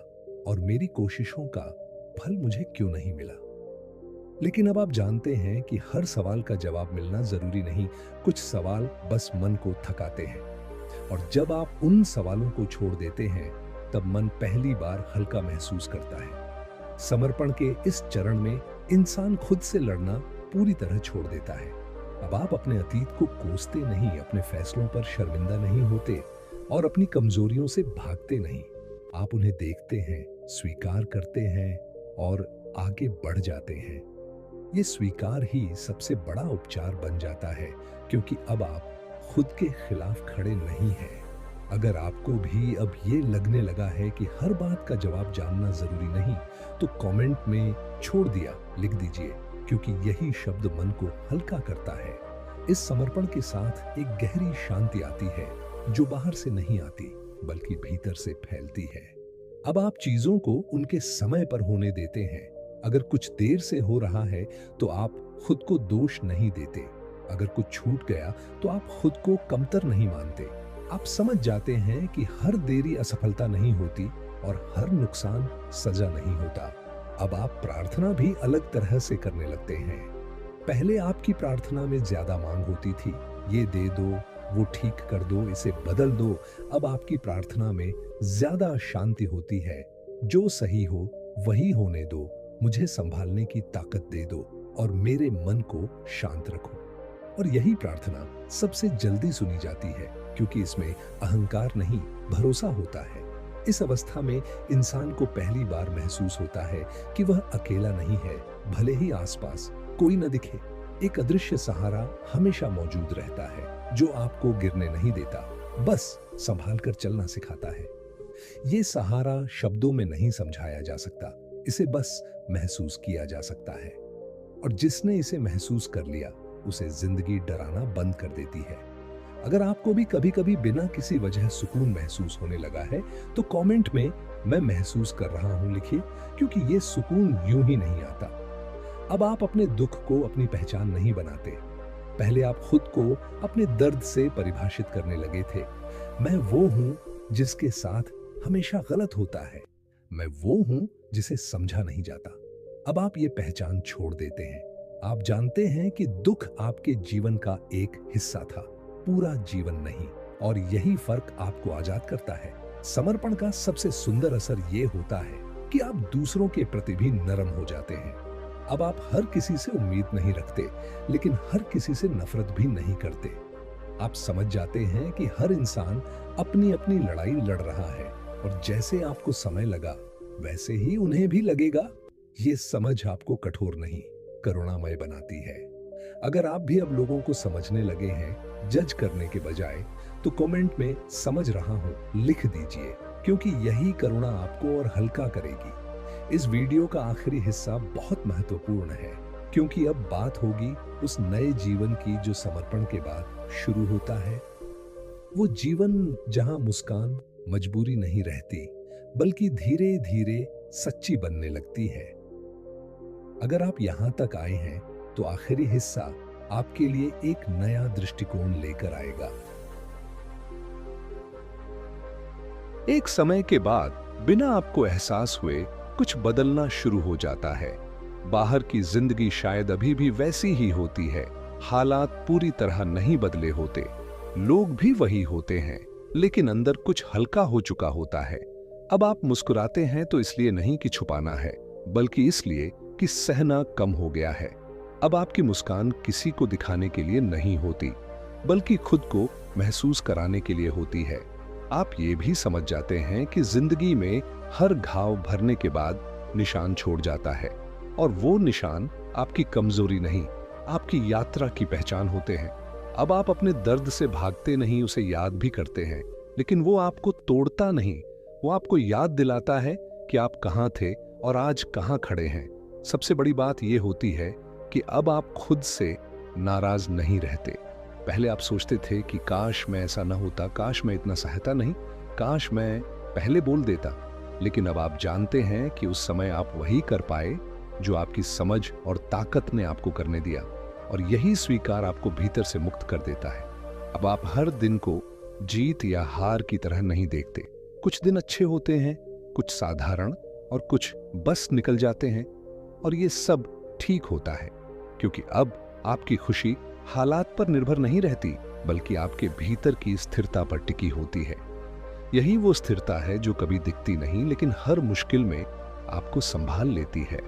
और मेरी कोशिशों का फल मुझे क्यों नहीं मिला। लेकिन अब आप जानते हैं कि हर सवाल का जवाब मिलना जरूरी नहीं, कुछ सवाल बस मन को थकाते हैं। और जब आप उन सवालों को छोड़ देते हैं, तब मन पहली बार हल्का महसूस करता है। समर्पण के इस चरण में इंसान खुद से लड़ना पूरी तरह छोड़ देता है। अब आप अपने अतीत को कोसते नहीं, अपने फैसलों पर शर्मिंदा नहीं होते और अपनी कमजोरियों से भागते नहीं। आप उन्हें देखते हैं, स्वीकार करते हैं और आगे बढ़ जाते हैं। ये स्वीकार ही सबसे बड़ा उपचार बन जाता है, क्योंकि अब आप खुद के खिलाफ खड़े नहीं हैं। अगर आपको भी अब ये लगने लगा है कि हर बात का जवाब जानना जरूरी नहीं, तो कमेंट में छोड़ दिया लिख दीजिए, क्योंकि यही शब्द मन को हल्का करता है। इस समर्पण के साथ एक गहरी शांति आती है, जो बाहर से नहीं आती बल्कि भीतर से फैलती है। अब आप चीजों को उनके समय पर होने देते हैं। अगर कुछ देर से हो रहा है तो आप खुद को दोष नहीं देते। अगर कुछ छूट गया तो आप खुद को कमतर नहीं मानते। आप समझ जाते हैं कि हर देरी असफलता नहीं होती और हर नुकसान सजा नहीं होता। अब आप प्रार्थना भी अलग तरह से करने लगते हैं। पहले आपकी प्रार्थना में ज्यादा मांग होती थी, ये दे दो, वो ठीक कर दो, इसे बदल दो। अब आपकी प्रार्थना में ज्यादा शांति होती है। जो सही हो वही होने दो, मुझे संभालने की ताकत दे दो और मेरे मन को शांत रखो। और यही प्रार्थना सबसे जल्दी सुनी जाती है, क्योंकि इसमें अहंकार नहीं, भरोसा होता है। इस अवस्था में इंसान को पहली बार महसूस होता है कि वह अकेला नहीं है, भले ही आसपास कोई न दिखे। एक अदृश्य सहारा हमेशा मौजूद रहता है, जो आपको गिरने नहीं देता, बस संभाल कर चलना सिखाता है। ये सहारा शब्दों में नहीं समझाया जा सकता, इसे बस महसूस किया जा सकता है। और जिसने इसे महसूस कर लिया, उसे जिंदगी डराना बंद कर देती है। अगर आपको भी कभी कभी बिना किसी वजह सुकून महसूस होने लगा है, तो कमेंट में मैं महसूस कर रहा हूं लिखिए, क्योंकि ये सुकून यूं ही नहीं आता। अब आप अपने दुख को अपनी पहचान नहीं बनाते। पहले आप खुद को अपने दर्द से परिभाषित करने लगे थे। मैं वो हूं जिसके साथ हमेशा गलत होता है, मैं वो हूं जिसे समझा नहीं जाता। अब आप ये पहचान छोड़ देते हैं। आप जानते हैं कि दुख आपके जीवन का एक हिस्सा था, पूरा जीवन नहीं, और यही फर्क आपको आजाद करता है। समर्पण का सबसे सुंदर असर ये होता है कि आप दूसरों के प्रति भी नरम हो जाते हैं। अब आप हर किसी से उम्मीद नहीं रखते, लेकिन हर किसी से नफरत भी नहीं करते। आप समझ जाते हैं कि हर इंसान अपनी अपनी लड़ाई लड़ रहा है और जैसे आपको समय लगा वैसे ही उन्हें भी लगेगा। ये समझ आपको कठोर नहीं, करुणामय बनाती है। अगर आप भी अब लोगों को समझने लगे हैं, जज करने के बजाय, तो कमेंट में समझ रहा हूं लिख दीजिए, क्योंकि यही करुणा आपको और हल्का करेगी। इस वीडियो का आखिरी हिस्सा बहुत महत्वपूर्ण है, क्योंकि अब बात होगी उस नए जीवन की जो समर्पण के बाद शुरू होता है। वो जीवन जहां मुस्कान मजबूरी नहीं रहती, बल्कि धीरे धीरे सच्ची बनने लगती है। अगर आप यहां तक आए हैं, तो आखिरी हिस्सा आपके लिए एक नया दृष्टिकोण लेकर आएगा। एक समय के बाद बिना आपको एहसास हुए कुछ बदलना शुरू हो जाता है। बाहर की जिंदगी शायद अभी भी वैसी ही होती है, हालात पूरी तरह नहीं बदले होते, लोग भी वही होते हैं, लेकिन अंदर कुछ हल्का हो चुका होता है। अब आप मुस्कुराते हैं तो इसलिए नहीं कि छुपाना है, बल्कि इसलिए कि सहना कम हो गया है। अब आपकी मुस्कान किसी को दिखाने के लिए नहीं होती, बल्कि खुद को महसूस कराने के लिए होती है। आप ये भी समझ जाते हैं कि जिंदगी में हर घाव भरने के बाद निशान छोड़ जाता है, और वो निशान आपकी कमजोरी नहीं, आपकी यात्रा की पहचान होते हैं। अब आप अपने दर्द से भागते नहीं, उसे याद भी करते हैं, लेकिन वो आपको तोड़ता नहीं। वो आपको याद दिलाता है कि आप कहाँ थे और आज कहाँ खड़े हैं। सबसे बड़ी बात यह होती है कि अब आप खुद से नाराज नहीं रहते। पहले आप सोचते थे कि काश मैं ऐसा ना होता, काश मैं इतना सहता नहीं, काश मैं पहले बोल देता। लेकिन अब आप जानते हैं कि उस समय आप वही कर पाए जो आपकी समझ और ताकत ने आपको करने दिया, और यही स्वीकार आपको भीतर से मुक्त कर देता है। अब आप हर दिन को जीत या हार की तरह नहीं देखते। कुछ दिन अच्छे होते हैं, कुछ साधारण, और कुछ बस निकल जाते हैं, और ये सब ठीक होता है, क्योंकि अब आपकी खुशी हालात पर निर्भर नहीं रहती, बल्कि आपके भीतर की स्थिरता पर टिकी होती है। यही वो स्थिरता है जो कभी दिखती नहीं, लेकिन हर मुश्किल में आपको संभाल लेती है।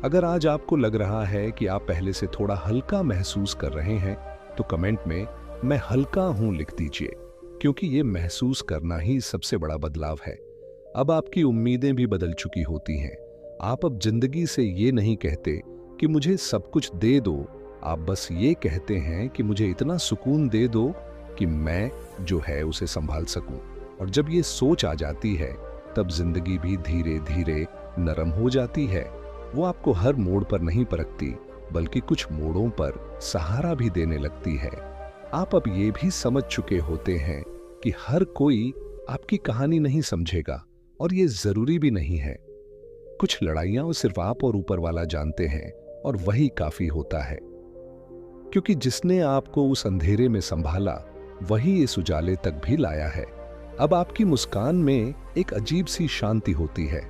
अगर आज आपको लग रहा है कि आप पहले से थोड़ा हल्का महसूस कर रहे हैं, तो कमेंट में मैं हल्का हूं लिख दीजिए, क्योंकि ये महसूस करना ही सबसे बड़ा बदलाव है। अब आपकी उम्मीदें भी बदल चुकी होती हैं। आप अब जिंदगी से ये नहीं कहते कि मुझे सब कुछ दे दो, आप बस ये कहते हैं कि मुझे इतना सुकून दे दो कि मैं जो है उसे संभाल सकूं। और जब ये सोच आ जाती है, तब जिंदगी भी धीरे धीरे नरम हो जाती है। वो आपको हर मोड़ पर नहीं परखती, बल्कि कुछ मोड़ों पर सहारा भी देने लगती है। आप अब ये भी समझ चुके होते हैं कि हर कोई आपकी कहानी नहीं समझेगा, और ये जरूरी भी नहीं है। कुछ लड़ाइयां सिर्फ आप और ऊपर वाला जानते हैं, और वही काफी होता है, क्योंकि जिसने आपको उस अंधेरे में संभाला, वही इस उजाले तक भी लाया है। अब आपकी मुस्कान में एक अजीब सी शांति होती है।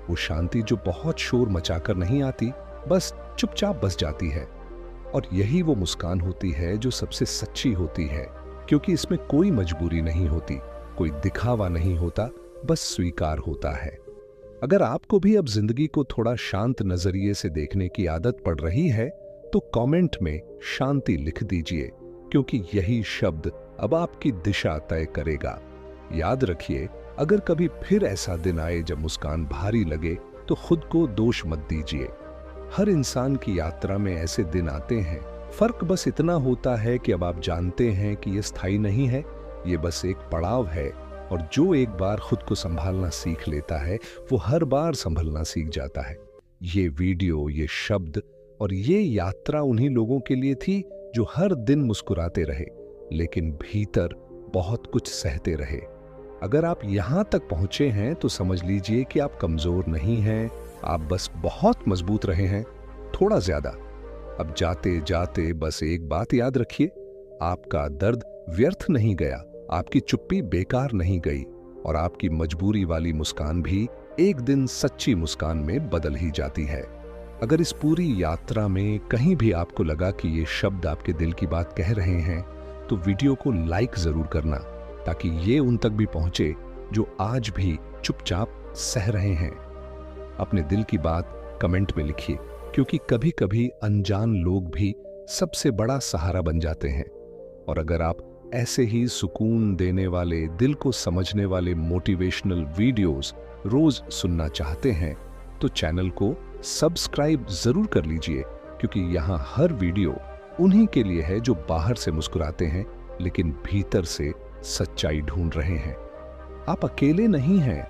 वो शांति जो बहुत शोर मचाकर नहीं आती, बस चुपचाप बस जाती है। और यही वो मुस्कान होती है जो सबसे सच्ची होती है, क्योंकि इसमें कोई मजबूरी नहीं होती, कोई दिखावा नहीं होता, बस स्वीकार होता है। अगर आपको भी अब जिंदगी को थोड़ा शांत नजरिए से देखने की आदत पड़ रही है, तो कमेंट में शांति लिख दीजिए, क्योंकि यही शब्द अब आपकी दिशा तय करेगा। याद रखिए, अगर कभी फिर ऐसा दिन आए जब मुस्कान भारी लगे, तो खुद को दोष मत दीजिए। हर इंसान की यात्रा में ऐसे दिन आते हैं। फर्क बस इतना होता है कि अब आप जानते हैं कि ये स्थायी नहीं है, ये बस एक पड़ाव है, और जो एक बार खुद को संभालना सीख लेता है, वो हर बार संभलना सीख जाता है। ये वीडियो, ये शब्द और ये यात्रा उन्हीं लोगों के लिए थी जो हर दिन मुस्कुराते रहे, लेकिन भीतर बहुत कुछ सहते रहे। अगर आप यहां तक पहुंचे हैं, तो समझ लीजिए कि आप कमजोर नहीं हैं, आप बस बहुत मजबूत रहे हैं, थोड़ा ज्यादा। अब जाते जाते बस एक बात याद रखिए, आपका दर्द व्यर्थ नहीं गया, आपकी चुप्पी बेकार नहीं गई, और आपकी मजबूरी वाली मुस्कान भी एक दिन सच्ची मुस्कान में बदल ही जाती है। अगर इस पूरी यात्रा में कहीं भी आपको लगा कि ये शब्द आपके दिल की बात कह रहे हैं, तो वीडियो को लाइक जरूर करना, ताकि ये उन तक भी पहुंचे जो आज भी चुपचाप सह रहे हैं। अपने दिल की बात कमेंट में लिखिए, क्योंकि कभी कभी अनजान लोग भी सबसे बड़ा सहारा बन जाते हैं। और अगर आप ऐसे ही सुकून देने वाले, दिल को समझने वाले मोटिवेशनल वीडियोस रोज सुनना चाहते हैं, तो चैनल को सब्सक्राइब जरूर कर लीजिए, क्योंकि यहाँ हर वीडियो उन्हीं के लिए है जो बाहर से मुस्कुराते हैं, लेकिन भीतर से सच्चाई ढूंढ रहे हैं। आप अकेले नहीं हैं।